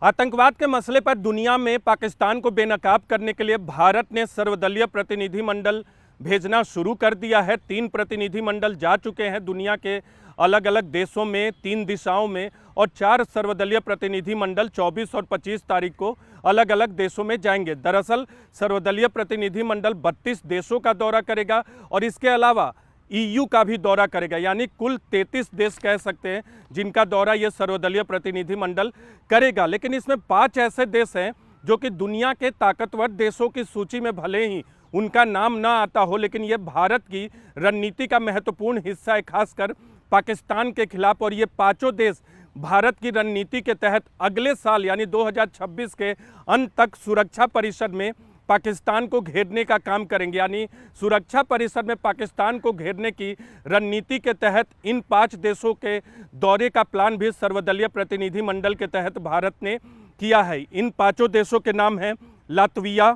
आतंकवाद के मसले पर दुनिया में पाकिस्तान को बेनकाब करने के लिए भारत ने सर्वदलीय प्रतिनिधिमंडल भेजना शुरू कर दिया है। 3 प्रतिनिधिमंडल जा चुके हैं दुनिया के अलग अलग देशों में, 3 दिशाओं में, और 4 सर्वदलीय प्रतिनिधिमंडल 24 और 25 तारीख को अलग अलग देशों में जाएंगे। दरअसल सर्वदलीय प्रतिनिधिमंडल 32 देशों का दौरा करेगा और इसके अलावा EU का भी दौरा करेगा, यानी कुल 33 देश कह सकते हैं जिनका दौरा ये सर्वदलीय प्रतिनिधिमंडल करेगा। लेकिन इसमें 5 ऐसे देश हैं जो कि दुनिया के ताकतवर देशों की सूची में भले ही उनका नाम ना आता हो, लेकिन ये भारत की रणनीति का महत्वपूर्ण हिस्सा है, खासकर पाकिस्तान के खिलाफ। और ये 5 देश भारत की रणनीति के तहत अगले साल यानी 2026 के अंत तक सुरक्षा परिषद में पाकिस्तान को घेरने का काम करेंगे। यानी सुरक्षा परिषद में पाकिस्तान को घेरने की रणनीति के तहत इन 5 देशों के दौरे का प्लान भी सर्वदलीय प्रतिनिधिमंडल के तहत भारत ने किया है। इन 5 देशों के नाम हैं Latvia,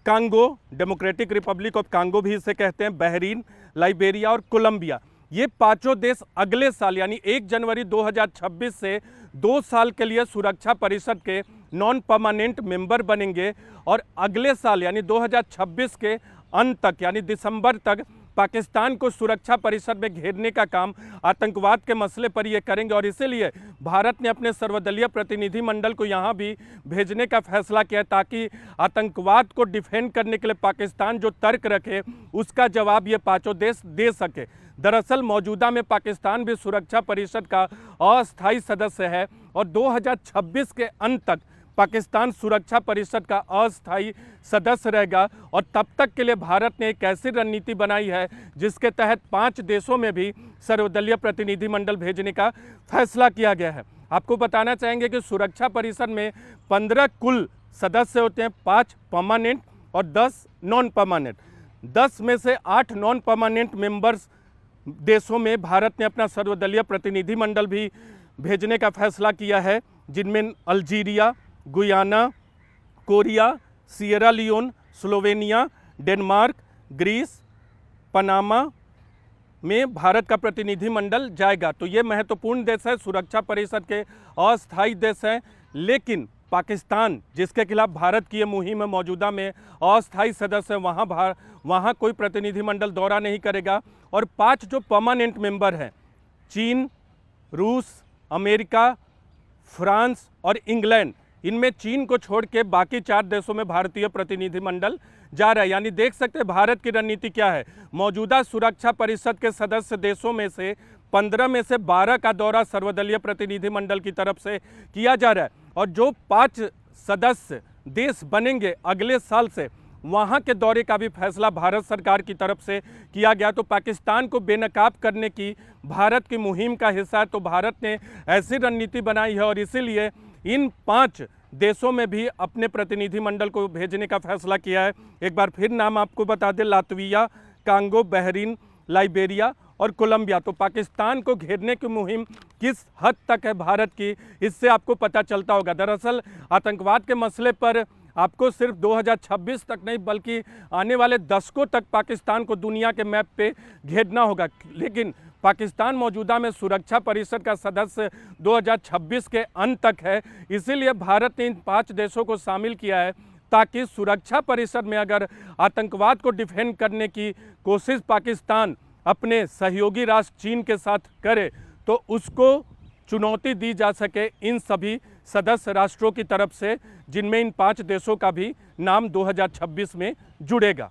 Congo, democratic Republic of Congo भी इसे कहते हैं, बहरीन, लाइबेरिया और कोलंबिया। ये 5 देश अगले साल यानी 1 जनवरी 2026 से 2 साल के लिए सुरक्षा परिषद के नॉन परमानेंट मेंबर बनेंगे और अगले साल यानी 2026 के अंत तक यानी दिसंबर तक पाकिस्तान को सुरक्षा परिषद में घेरने का काम आतंकवाद के मसले पर ये करेंगे। और इसीलिए भारत ने अपने सर्वदलीय प्रतिनिधिमंडल को यहाँ भी भेजने का फैसला किया ताकि आतंकवाद को डिफेंड करने के लिए पाकिस्तान जो तर्क रखे उसका जवाब ये 5 देश दे सके। दरअसल मौजूदा में पाकिस्तान भी सुरक्षा परिषद का अस्थायी सदस्य है और 2026 के अंत तक पाकिस्तान सुरक्षा परिषद का अस्थायी सदस्य रहेगा। और तब तक के लिए भारत ने एक ऐसी रणनीति बनाई है जिसके तहत 5 देशों में भी सर्वदलीय प्रतिनिधिमंडल भेजने का फैसला किया गया है। आपको बताना चाहेंगे कि सुरक्षा परिषद में 15 कुल सदस्य होते हैं, 5 परमानेंट और 10 नॉन परमानेंट। 10 में से 8 नॉन परमानेंट मेंबर्स देशों में भारत ने अपना सर्वदलीय प्रतिनिधिमंडल भी भेजने का फैसला किया है, जिनमें Algeria, Guyana, Korea, Sierra Leone, Slovenia, Denmark, Greece, Panama में भारत का प्रतिनिधिमंडल जाएगा। तो ये महत्वपूर्ण देश है, सुरक्षा परिषद के अस्थायी देश हैं। लेकिन पाकिस्तान जिसके खिलाफ भारत की ये मुहिम है मौजूदा में अस्थायी सदस्य है, वहाँ कोई प्रतिनिधिमंडल दौरा नहीं करेगा। और 5 जो परमानेंट मेंबर हैं, चीन, रूस, अमेरिका, फ्रांस और इंग्लैंड, इनमें चीन को छोड़ के बाकी 4 देशों में भारतीय प्रतिनिधिमंडल जा रहा है। यानी देख सकते हैं भारत की रणनीति क्या है। मौजूदा सुरक्षा परिषद के सदस्य देशों में से 15 में से 12 का दौरा सर्वदलीय प्रतिनिधिमंडल की तरफ से किया जा रहा है और जो 5 सदस्य देश बनेंगे अगले साल से, वहाँ के दौरे का भी फैसला भारत सरकार की तरफ से किया गया। तो पाकिस्तान को बेनकाब करने की भारत की मुहिम का हिस्सा है। तो भारत ने ऐसी रणनीति बनाई है और इसीलिए इन 5 देशों में भी अपने प्रतिनिधिमंडल को भेजने का फैसला किया है। एक बार फिर नाम आपको बता दें, लातविया, कांगो, बहरीन, लाइबेरिया और कोलंबिया। तो पाकिस्तान को घेरने की मुहिम किस हद तक है भारत की, इससे आपको पता चलता होगा। दरअसल आतंकवाद के मसले पर आपको सिर्फ 2026 तक नहीं बल्कि आने वाले दशकों तक पाकिस्तान को दुनिया के मैप पे घेरना होगा। लेकिन पाकिस्तान मौजूदा में सुरक्षा परिषद का सदस्य 2026 के अंत तक है, इसीलिए भारत ने इन 5 देशों को शामिल किया है ताकि सुरक्षा परिषद में अगर आतंकवाद को डिफेंड करने की कोशिश पाकिस्तान अपने सहयोगी राष्ट्र चीन के साथ करे तो उसको चुनौती दी जा सके इन सभी सदस्य राष्ट्रों की तरफ से, जिनमें इन 5 देशों का भी नाम 2026 में जुड़ेगा।